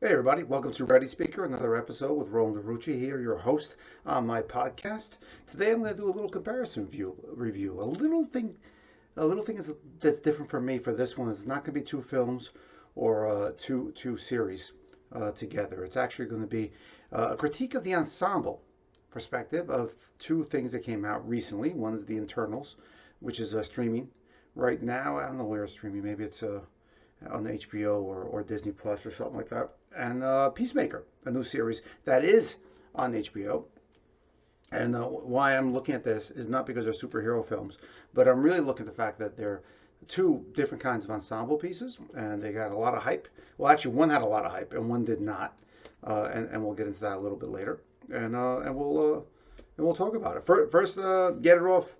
Hey everybody, welcome to Ready Speaker, another episode with Roland DeRucci here, your host on my podcast. Today I'm going to do a little comparison review. That's different from me for this one is not going to be two films or two series together. It's actually going to be a critique of the ensemble perspective of two things that came out recently. One is the Eternals, which is streaming right now. I don't know where it's streaming. Maybe it's on HBO or Disney Plus or something like that. And Peacemaker, a new series that is on HBO. And why I'm looking at this is not because they're superhero films, but I'm really looking at the fact that they're two different kinds of ensemble pieces, and they got a lot of hype. Well, actually, one had a lot of hype, and one did not. And we'll get into that a little bit later. And we'll talk about it. First, get it off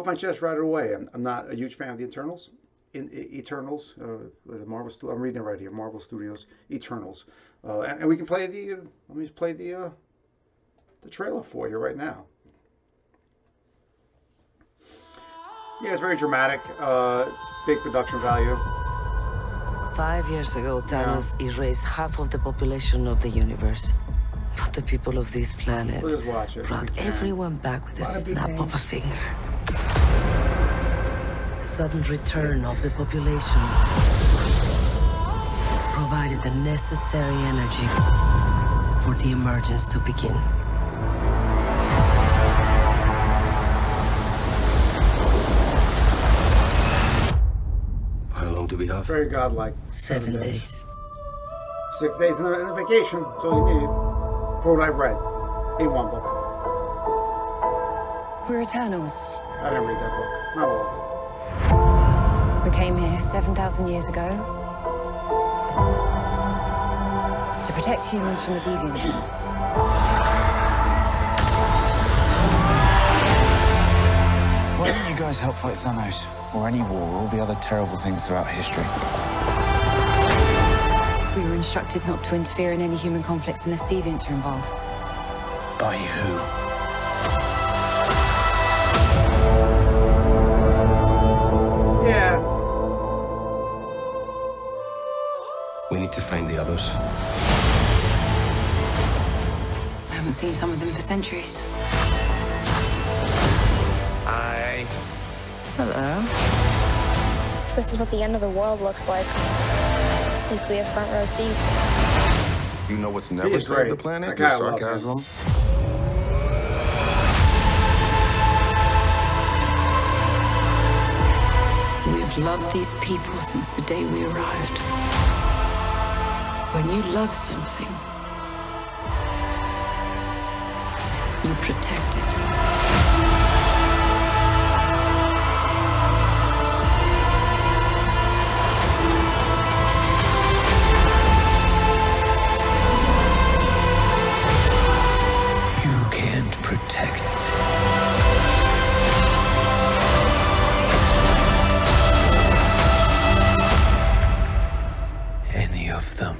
my chest right away. I'm not a huge fan of the Eternals. In Eternals, I'm reading it right here. Marvel Studios Eternals, and we can play the. Let me just play the trailer for you right now. Yeah, it's very dramatic. It's big production value. 5 years ago, Thanos erased half of the population of the universe. But the people of this planet Let's watch it. brought everyone back with a snap of a finger. The sudden return of the population provided the necessary energy for the emergence to begin. How long do we have? Very godlike. 7 days. 6 days in a vacation. That's all you need. For what I've read in one book. We're Eternals. I didn't read that book. Not all of it. We came here 7,000 years ago to protect humans from the deviants. Why didn't you guys help fight Thanos? Or any war, or all the other terrible things throughout history? We were instructed not to interfere in any human conflicts unless deviants are involved. By who? Yeah. We need to find the others. I haven't seen some of them for centuries. Hi. Hello. This is what the end of the world looks like. At least we have front row seats. You know what's never He's saved great. the I planet? kinda Your love him. sarcasm. We've loved these people since the day we arrived. When you love something, you protect it. You can't protect. Any of them.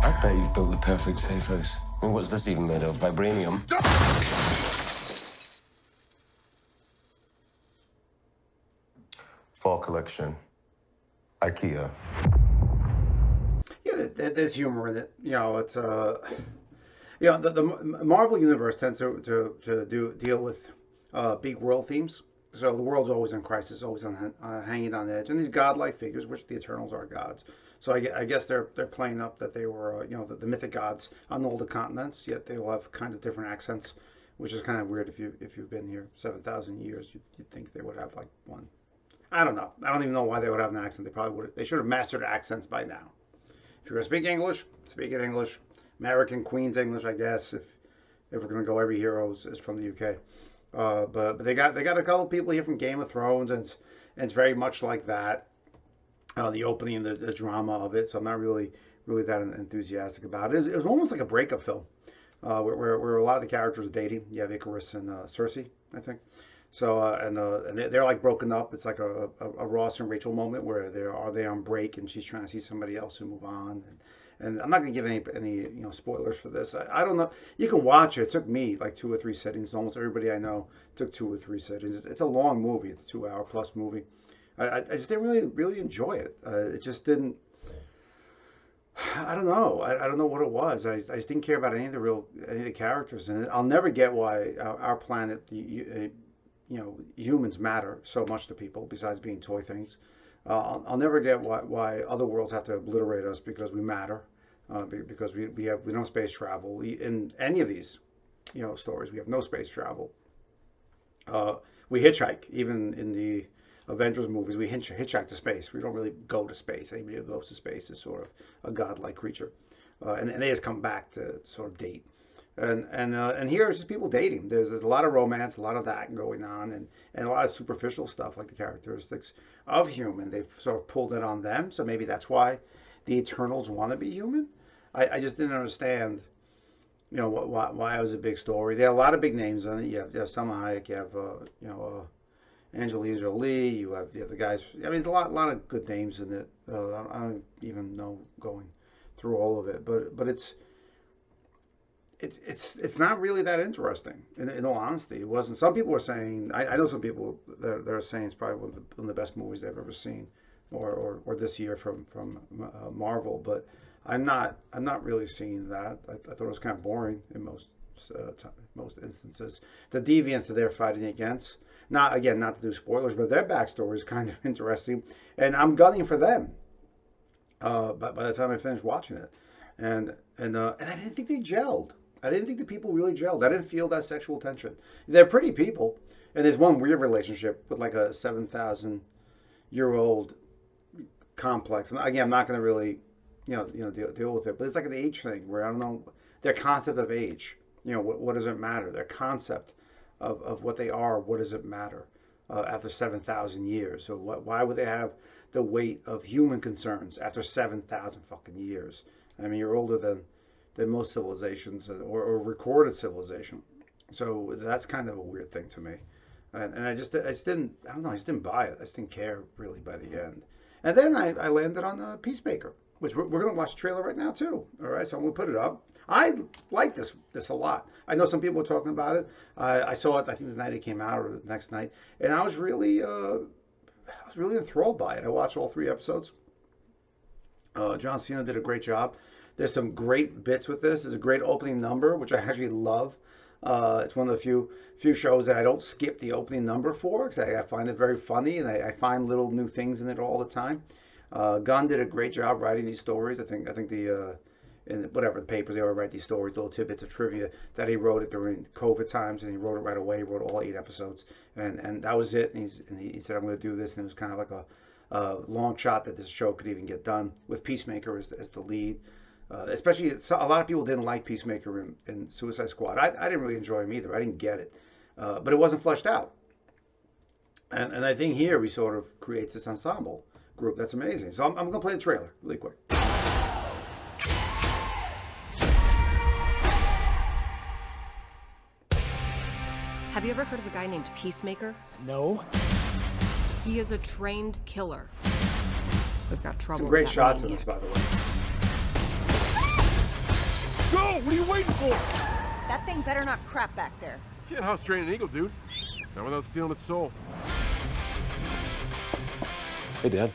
I bet you've built the perfect safe house. I mean, what's this even made of? Vibranium? Fall collection. IKEA. Yeah, there's humor in it. You know, it's the Marvel universe tends to deal with big world themes. So the world's always in crisis, always on hanging on edge, and these godlike figures, which the Eternals are gods. So I guess they're playing up that they were the mythic gods on all the continents. Yet they all have kind of different accents, which is kind of weird. If you've been here 7,000 years, you'd think they would have like one. I don't know. I don't even know why they would have an accent. They probably would. They should have mastered accents by now. If you're gonna speak English, speak it English. American Queen's English, I guess. If we're gonna go, every hero is from the UK. But they got a couple people here from Game of Thrones, and it's very much like that. The opening and the drama of it. So I'm not really that enthusiastic about it. It was almost like a breakup film, where a lot of the characters are dating. You have Icarus and Cersei, I think. So and they're like broken up. It's like a Ross and Rachel moment where they on break, and she's trying to see somebody else and move on. And I'm not going to give any spoilers for this. I don't know. You can watch it. It took me like 2 or 3 sittings. Almost everybody I know took 2 or 3 sittings. It's a long movie. It's a 2-hour plus movie. I just didn't really enjoy it. It just didn't. I don't know. I don't know what it was. I just didn't care about any of the characters, and I'll never get why our planet, humans matter so much to people besides being toy things. I'll never get why other worlds have to obliterate us because we matter, because we don't have space travel in any of these stories. We have no space travel. We hitchhike, even in the Avengers movies. We hitchhike to space. We don't really go to space. Anybody who goes to space is sort of a godlike creature, and they just come back to sort of date. And here it's just people dating. There's a lot of romance, a lot of that going on, and a lot of superficial stuff like the characteristics of human. They've sort of pulled it on them, so maybe that's why the Eternals want to be human. I just didn't understand, why it was a big story. There are a lot of big names on it. You have Salma Hayek, you have Angelina Jolie, you have the guys. I mean, there's a lot of good names in it. I don't even know going through all of it, but it's not really that interesting. In all honesty, it wasn't. Some people were saying, I know some people that are saying it's probably one of the best movies they've ever seen, or this year from Marvel. But I'm not really seeing that. I thought it was kind of boring in most instances. The deviants that they're fighting against, not to do spoilers, but their backstory is kind of interesting, and I'm gunning for them. But by the time I finished watching it, and I didn't think they gelled. I didn't think the people really gelled. I didn't feel that sexual tension. They're pretty people, and there's one weird relationship with like a 7,000-year-old complex. Again, I'm not going to really, deal with it. But it's like an age thing where I don't know their concept of age. What does it matter? Their concept of what they are. What does it matter after 7,000 years? So why would they have the weight of human concerns after 7,000 fucking years? I mean, you're older than most civilizations or recorded civilization. So that's kind of a weird thing to me. And I just didn't, I don't know, I just didn't buy it. I just didn't care really by the end. And then I landed on Peacemaker, which we're going to watch the trailer right now too. All right, so I'm going to put it up. I like this a lot. I know some people were talking about it. I saw it, I think the night it came out or the next night. And I was really enthralled by it. I watched all 3 episodes. John Cena did a great job. There's some great bits with this. There's a great opening number, which I actually love. It's one of the few shows that I don't skip the opening number for, because I find it very funny, and I find little new things in it all the time. Gunn did a great job writing these stories. I think the in whatever the papers, they always write these stories, little tidbits of trivia, that he wrote it during COVID times, and he wrote it right away. He wrote all 8 episodes, and that was it. And he said, I'm going to do this, and it was kind of like a long shot that this show could even get done with Peacemaker as the lead. Especially, a lot of people didn't like Peacemaker in Suicide Squad. I didn't really enjoy him either. I didn't get it. But it wasn't fleshed out. And I think here we sort of creates this ensemble group that's amazing. So I'm going to play the trailer really quick. Have you ever heard of a guy named Peacemaker? No. He is a trained killer. We've got trouble. Some great with that shots in maniac. this, by the way. Go! What are you waiting for? That thing better not crap back there. Can't house train an eagle, dude. Not without stealing its soul. Hey, Dad.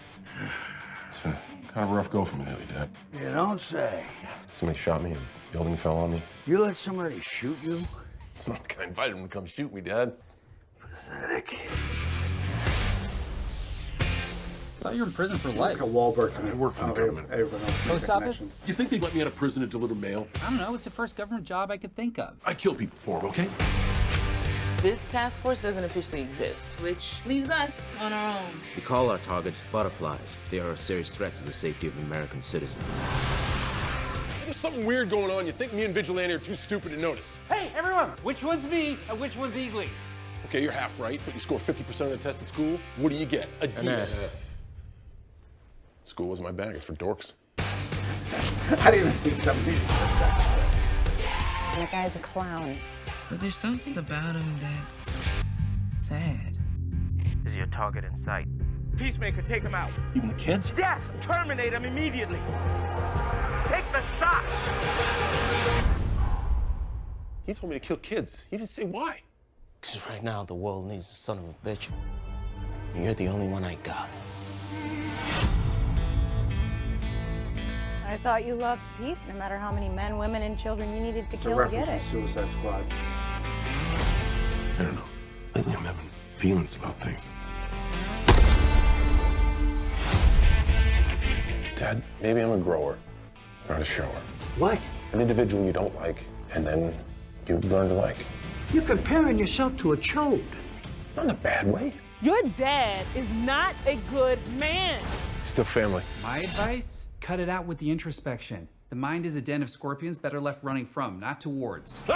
It's been kind of a rough go for me lately, Dad. You don't say. Somebody shot me and a building fell on me. You let somebody shoot you? It's not like I invited him to come shoot me, Dad. Pathetic. I thought you were in prison for life. Like a Wahlberg to me. I work for the government. Post office? You think they'd let me out of prison to deliver mail? I don't know. It's the first government job I could think of. I kill people for it, okay? This task force doesn't officially exist, which leaves us on our own. We call our targets butterflies. They are a serious threat to the safety of American citizens. There's something weird going on. You think me and Vigilante are too stupid to notice. Hey, everyone! Which one's me and which one's Eagly? Okay, you're half right, but you score 50% of the test at school. What do you get? A D. School wasn't my bag. It's for dorks. I didn't even see some of these clips, actually. That guy's a clown. But there's something about him that's sad. Is your target in sight? Peacemaker, take him out. Even the kids? Yes! Terminate him immediately. Take the shot! He told me to kill kids. He didn't say why. Because right now the world needs a son of a bitch. And you're the only one I got. I thought you loved peace, no matter how many men, women, and children you needed to It's a kill to reference get from it. Suicide Squad. I don't know. Lately I'm having feelings about things. Dad, maybe I'm a grower, not a shower. What? An individual you don't like, and then you learn to like. You're comparing yourself to a chode. Not in a bad way. Your dad is not a good man. Still family. My advice? Cut it out with the introspection. The mind is a den of scorpions better left running from, not towards. We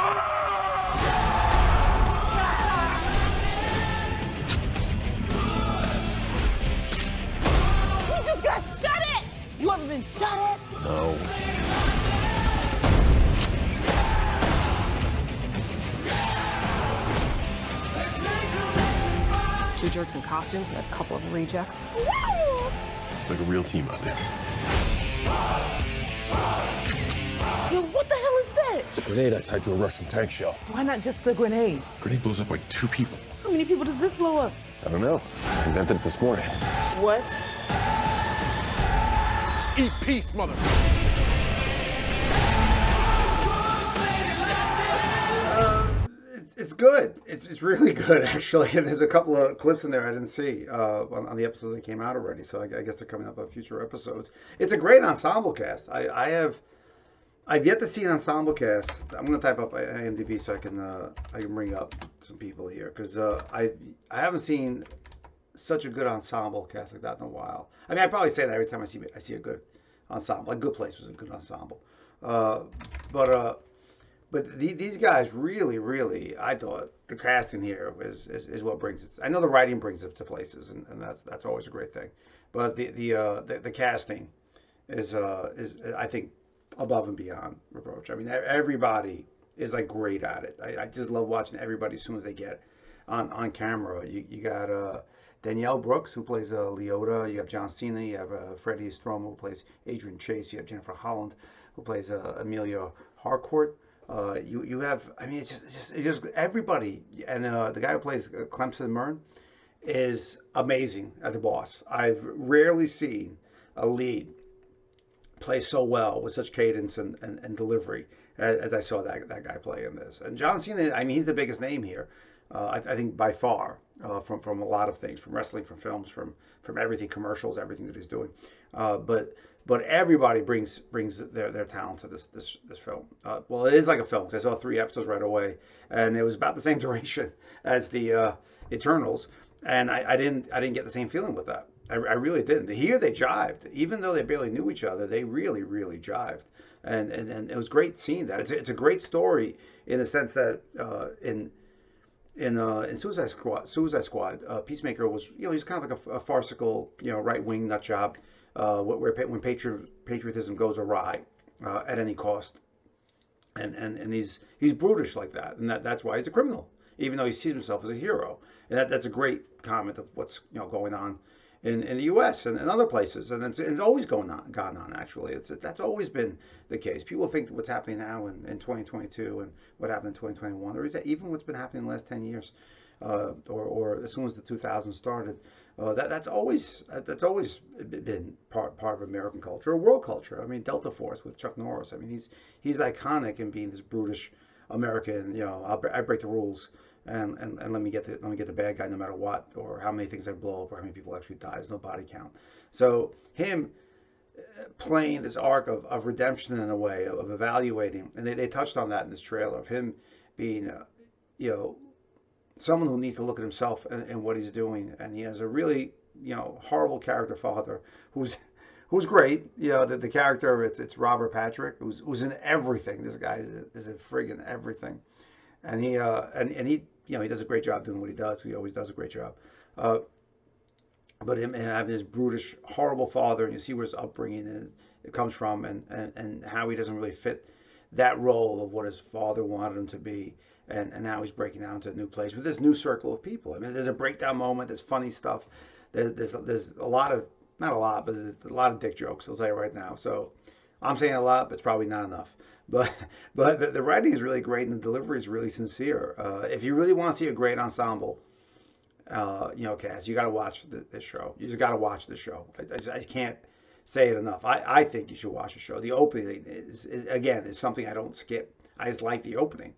just got shot at! You ever been shot at? No. Two jerks in costumes and a couple of rejects. It's like a real team out there. Yo, what the hell is that? It's a grenade I tied to a Russian tank shell. Why not just the grenade? Grenade blows up like 2 people. How many people does this blow up? I don't know. I invented it this morning. What? Eat peace, mother. It's good. It's really good, actually. And there's a couple of clips in there I didn't see on the episodes that came out already. So I guess they're coming up on future episodes. It's a great ensemble cast. I've yet to see an ensemble cast. I'm going to type up IMDb so I can bring up some people here, because I haven't seen such a good ensemble cast like that in a while. I mean, I probably say that every time I see a good ensemble. Like Good Place was a good ensemble, But these guys really, I thought the casting here is what brings it. I know the writing brings it to places, and that's always a great thing. But the casting is I think above and beyond reproach. I mean, everybody is like great at it. I just love watching everybody as soon as they get on camera. You got Danielle Brooks, who plays Leota. You have John Cena. You have Freddie Stromo, who plays Adrian Chase. You have Jennifer Holland, who plays Amelia Harcourt. You have, I mean, it's just everybody, and the guy who plays Clemson Mern is amazing as a boss. I've rarely seen a lead play so well with such cadence and delivery as I saw that guy play in this. And John Cena, I mean, he's the biggest name here, I think by far, from a lot of things, from wrestling, from films, from everything, commercials, everything that he's doing. But everybody brings their talent to this film. Well, it is like a film, because I saw 3 episodes right away, and it was about the same duration as the Eternals, and I didn't get the same feeling with that. I really didn't. Here they jived, even though they barely knew each other. They really jived, and it was great seeing that. It's a great story in the sense that in Suicide Squad, Peacemaker was, he's kind of like a farcical, right wing nut job. When patriotism goes awry at any cost, and he's brutish like that, and that's why he's a criminal, even though he sees himself as a hero. And that's a great comment of what's going on in the U.S. and other places, and it's always gone on. Actually, that's always been the case. People think what's happening now in 2022 and what happened in 2021, or is that even what's been happening in the last 10 years, or as soon as the 2000s started. That's always been part of American culture, or world culture. I mean, Delta Force with Chuck Norris. I mean, he's iconic in being this brutish American. I break the rules and let me get the bad guy no matter what, or how many things I blow up, or how many people actually die. There's no body count. So him playing this arc of redemption in a way, of evaluating, and they touched on that in this trailer, of him being someone who needs to look at himself and what he's doing, and he has a really horrible character father who's great. The character, it's Robert Patrick, who's in everything. This guy is in friggin' everything, and he he does a great job doing what he does. He always does a great job. But him having this brutish, horrible father, and you see where his upbringing comes from, and how he doesn't really fit that role of what his father wanted him to be. And now he's breaking down to a new place with this new circle of people. I mean, there's a breakdown moment. There's funny stuff. There's a lot of, not a lot, but there's a lot of dick jokes. I'll tell you right now. So I'm saying a lot, but it's probably not enough. But the writing is really great and the delivery is really sincere. If you really want to see a great ensemble, cast, you got to watch this show. You just got to watch this show. I can't say it enough. I think you should watch the show. The opening is something I don't skip. I just like the opening,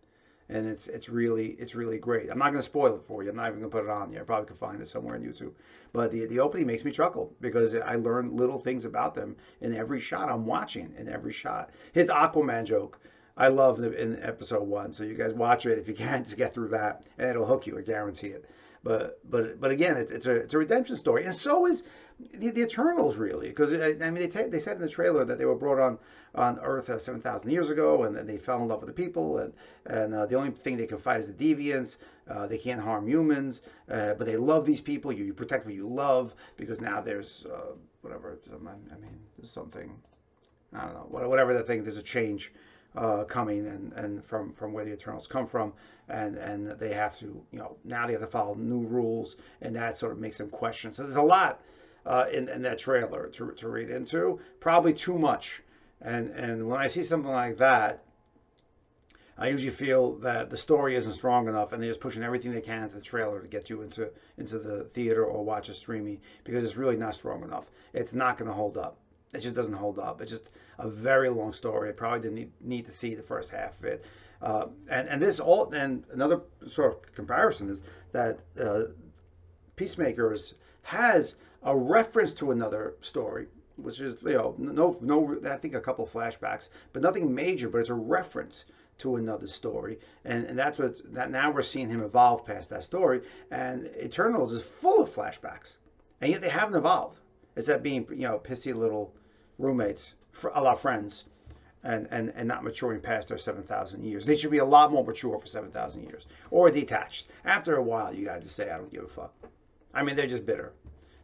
and it's really great. I'm not going to spoil it for you. I'm not even going to put it on here. I probably could find it somewhere on YouTube. But the opening makes me chuckle because I learn little things about them in every shot I'm watching. In every shot, his Aquaman joke, I love in episode 1. So you guys watch it if you can, just get through that, and it'll hook you. I guarantee it. But again, it's a redemption story, and so is the Eternals, really, because I mean they said in the trailer that they were brought on Earth 7,000 years ago, and then they fell in love with the people, and the only thing they can fight is the deviants. They can't harm humans, but they love these people. You protect what you love, because now there's whatever. I mean, there's something, I don't know, whatever the thing. There's a change coming, and from where the Eternals come from, and they have to, now they have to follow new rules, and that sort of makes them question. So there's a lot in that trailer to read into, probably too much. And when I see something like that, I usually feel that the story isn't strong enough, and they're just pushing everything they can into the trailer to get you into the theater or watch a streaming, because it's really not strong enough. It's not going to hold up. It just doesn't hold up. It's just a very long story. I probably didn't need to see the first half of it. And another sort of comparison is that Peacemakers has a reference to another story, which is no I think a couple of flashbacks, but nothing major. But it's a reference to another story, and that's that. Now we're seeing him evolve past that story, and Eternals is full of flashbacks, and yet they haven't evolved. It's that being pissy little roommates, a la Friends, and not maturing past their 7,000 years. They should be a lot more mature for 7,000 years, or detached. After a while, you got to just say, I don't give a fuck. I mean, they're just bitter.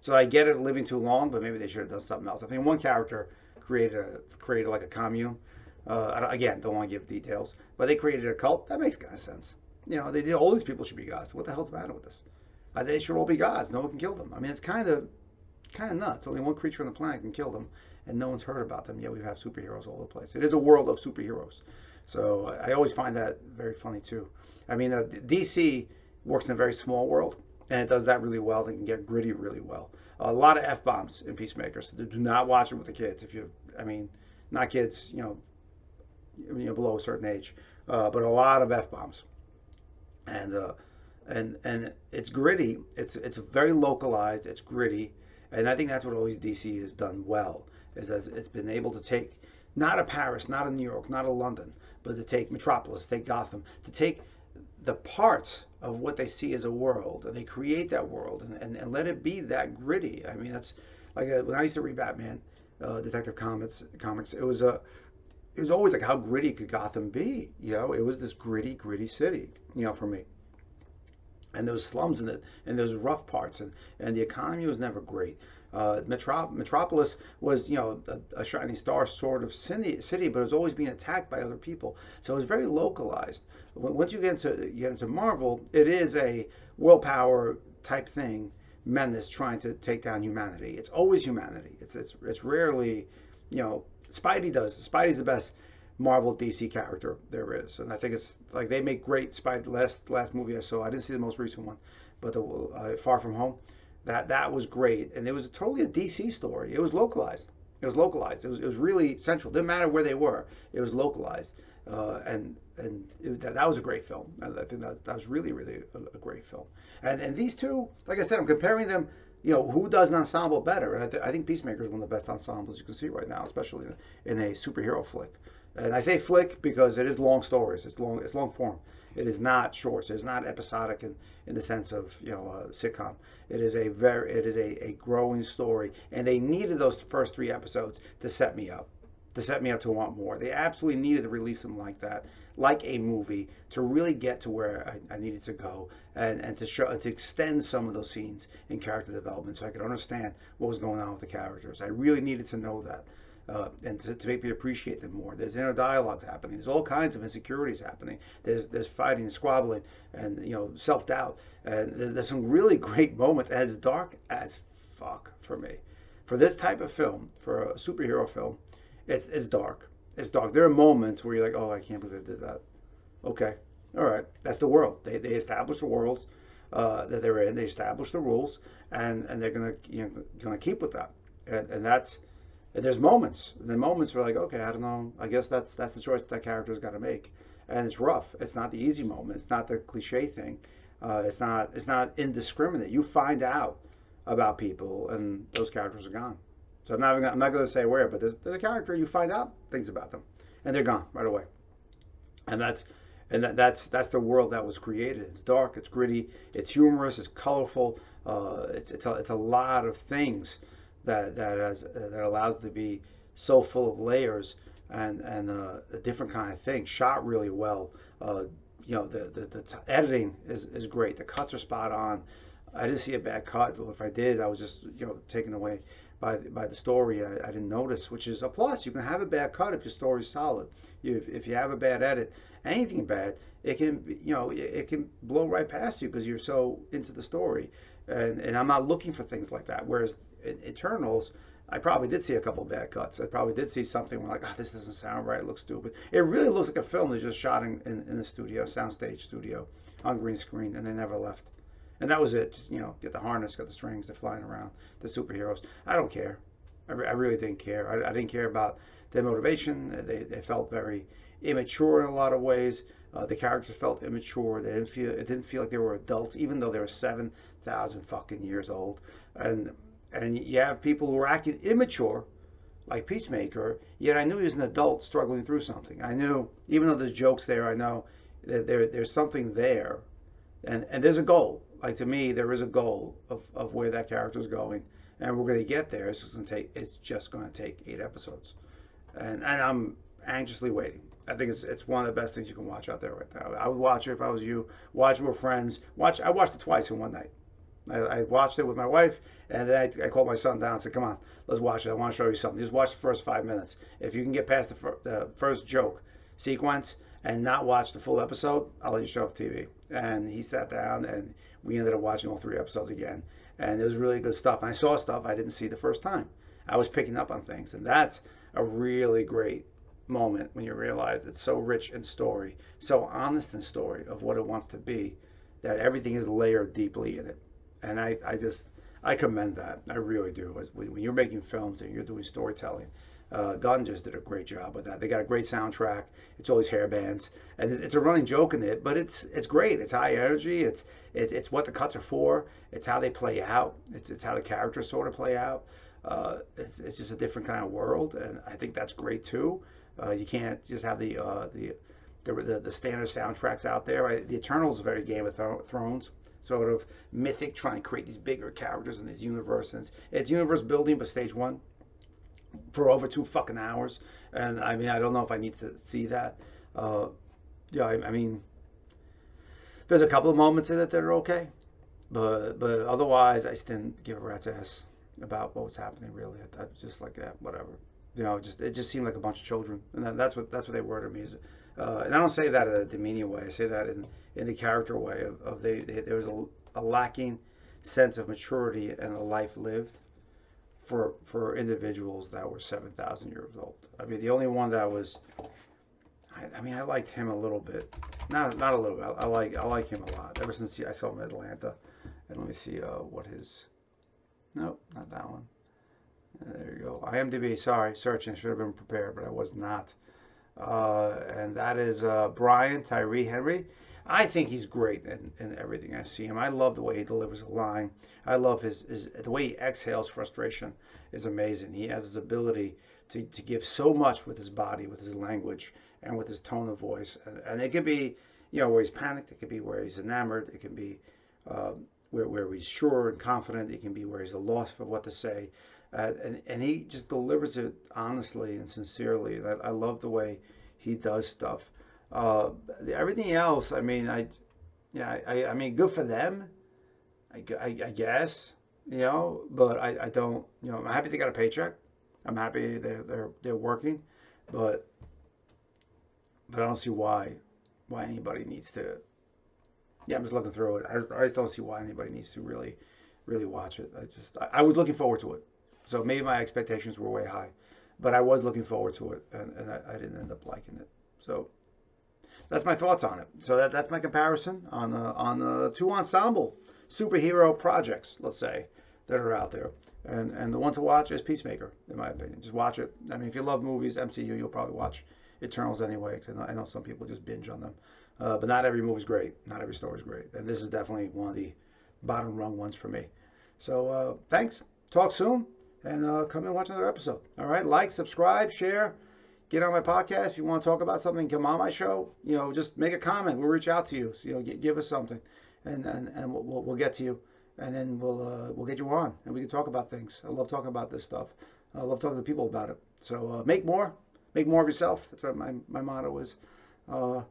So I get it, living too long, but maybe they should have done something else. I think one character created like a commune. Again, don't want to give details, but they created a cult. That makes kind of sense. All these people should be gods. What the hell's the matter with this? They should all be gods. No one can kill them. I mean, it's kind of nuts. Only one creature on the planet can kill them, and no one's heard about them. Yet we have superheroes all over the place. It is a world of superheroes. So I always find that very funny too. I mean, DC works in a very small world, and it does that really well. They can get gritty really well. A lot of F-bombs in Peacemaker, so do not watch it with the kids. Not kids, below a certain age, but a lot of F-bombs. And it's gritty. It's very localized. It's gritty. And I think that's what always DC has done well, is that it's been able to take, not a Paris, not a New York, not a London, but to take Metropolis, take Gotham, to take the parts of what they see as a world, and they create that world and let it be that gritty. I mean, that's like when I used to read Batman, Detective Comics, it was always like, how gritty could Gotham be? It was this gritty city, for me. And those slums and those rough parts, and the economy was never great. Metropolis was, a shining star sort of city, but it was always being attacked by other people. So it was very localized. Once you get into Marvel, it is a world power type thing, menace trying to take down humanity. It's always humanity. It's rarely, Spidey's the best Marvel DC character there is, and I think it's like they make great Spidey. Last movie I saw, I didn't see the most recent one, but the Far From Home, that was great, and it was totally a DC story. It was localized. It was really central. Didn't matter where they were. It was localized, that was a great film. I think that was really a great film. And these two, like I said, I'm comparing them. Who does an ensemble better? And I think Peacemaker is one of the best ensembles you can see right now, especially in a superhero flick. And I say flick because it is long stories. It's long form. It is not shorts. It is not episodic in the sense of a sitcom. It is a growing story, and they needed those first 3 episodes to set me up to want more. They absolutely needed to release them like that, like a movie, to really get to where I needed to go, and to extend some of those scenes in character development, so I could understand what was going on with the characters. I really needed to know that. And to make me appreciate them more. There's inner dialogues happening. There's all kinds of insecurities happening. There's fighting and squabbling and self-doubt. And there's some really great moments. And it's dark as fuck for me. For this type of film, for a superhero film, It's dark. It's dark. There are moments where you're like, oh, I can't believe they did that. Okay, all right, that's the world. They establish the worlds that they're in. They establish the rules, and they're gonna keep with that. And that's and there's moments. The moments where like, okay, I don't know. I guess that's the choice that character's got to make, and it's rough. It's not the easy moment. It's not the cliche thing. It's not indiscriminate. You find out about people, and those characters are gone. So I'm not going to say where, but there's a character you find out things about them, and they're gone right away. And that's the world that was created. It's dark, it's gritty, it's humorous, it's colorful. It's a lot of things that allows it to be so full of layers and a different kind of thing. Shot really well. The editing is great. The cuts are spot on. I didn't see a bad cut. If I did, I was just taken away by the story. I didn't notice, which is a plus. You can have a bad cut if your story's solid. If you have a bad edit, anything bad, it can blow right past you because you're so into the story. And I'm not looking for things like that. Whereas in Eternals, I probably did see a couple of bad cuts. I probably did see something where like, oh, this doesn't sound right. It looks stupid. It really looks like a film they just shot in a studio, soundstage studio, on green screen, and they never left. And that was it. Just, get the harness, got the strings, they're flying around, the superheroes. I don't care. I really didn't care. I didn't care about their motivation. They felt very immature in a lot of ways. The characters felt immature. It didn't feel like they were adults, even though they were 7,000 fucking years old. And you have people who are acting immature, like Peacemaker, yet I knew he was an adult struggling through something. I knew, even though there's jokes there, I know that there's something there. And there's a goal. Like, to me, there is a goal of where that character is going, and we're going to get there. It's just going to take 8 episodes, and I'm anxiously waiting. I think it's one of the best things you can watch out there right now. I would watch it if I was you. Watch it with friends. I watched it twice in one night. I watched it with my wife, and then I called my son down and said, "Come on, let's watch it. I want to show you something. Just watch the first 5 minutes. If you can get past the first joke sequence and not watch the full episode, I'll let you show off TV." And he sat down, and we ended up watching all 3 episodes again. And it was really good stuff. And I saw stuff I didn't see the first time. I was picking up on things, and that's a really great moment when you realize it's so rich in story, so honest in story of what it wants to be, that everything is layered deeply in it. And I commend that. I really do. When you're making films and you're doing storytelling, Gunn just did a great job with that. They got a great soundtrack. It's all these hair bands, and it's a running joke in it, but it's great. It's high energy. It's what the cuts are for. It's how they play out. It's how the characters sort of play out. It's just a different kind of world, and I think that's great too. You can't just have the standard soundtracks out there. Right? The Eternals is very Game of Thrones, sort of mythic, trying to create these bigger characters in this universe. And it's universe building, but stage 1 for over 2 fucking hours. And I mean, I don't know if I need to see that. I mean, there's a couple of moments in it that are okay, but otherwise, I just didn't give a rat's ass about what was happening. Really, I was just like, yeah, whatever. It just seemed like a bunch of children, and that's what they were to me. And I don't say that in a demeaning way. I say that in the character way of there was a lacking sense of maturity and a life lived for individuals that were 7,000 years old. I mean, the only one that was, I liked him a little bit, not a little bit. I like him a lot ever since I saw him in Atlanta. And let me see what his. Nope, not that one. There you go. IMDb. Sorry, searching. Should have been prepared, but I was not. And that is Brian Tyree Henry. I think he's great in everything I see him. I love the way he delivers a line. I love the way he exhales frustration is amazing. He has his ability to give so much with his body, with his language, and with his tone of voice. And it could be, where he's panicked. It could be where he's enamored. It can be where he's sure and confident. It can be where he's at a loss for what to say. And he just delivers it honestly and sincerely. I love the way he does stuff. Everything else, I mean, I mean, good for them, I guess, but I don't, I'm happy they got a paycheck. I'm happy they're working, but I don't see why anybody needs to. Yeah, I'm just looking through it. I just don't see why anybody needs to really watch it. I was looking forward to it. So maybe my expectations were way high, but I was looking forward to it, and I didn't end up liking it. So that's my thoughts on it. So that's my comparison on two ensemble superhero projects, let's say, that are out there. And the one to watch is Peacemaker, in my opinion. Just watch it. I mean, if you love movies, MCU, you'll probably watch Eternals anyway, because I know some people just binge on them. But not every movie's great. Not every story's great. And this is definitely one of the bottom rung ones for me. So thanks. Talk soon. And come and watch another episode. All right? Like, subscribe, share. Get on my podcast. If you want to talk about something, come on my show. Just make a comment. We'll reach out to you. So, give us something. And we'll get to you. And then we'll get you on. And we can talk about things. I love talking about this stuff. I love talking to people about it. So make more. Make more of yourself. That's what my motto is for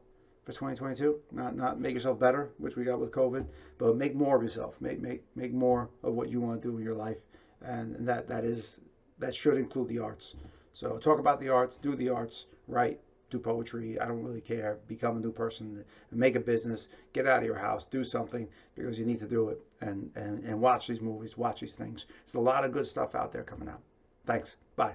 2022. Not make yourself better, which we got with COVID, but make more of yourself. Make more of what you want to do in your life, and that should include the arts. So talk about the arts, do the arts, write, do poetry. I don't really care. Become a new person, make a business, get out of your house, do something because you need to do it, and watch these movies, watch these things. There's a lot of good stuff out there coming out. Thanks. Bye.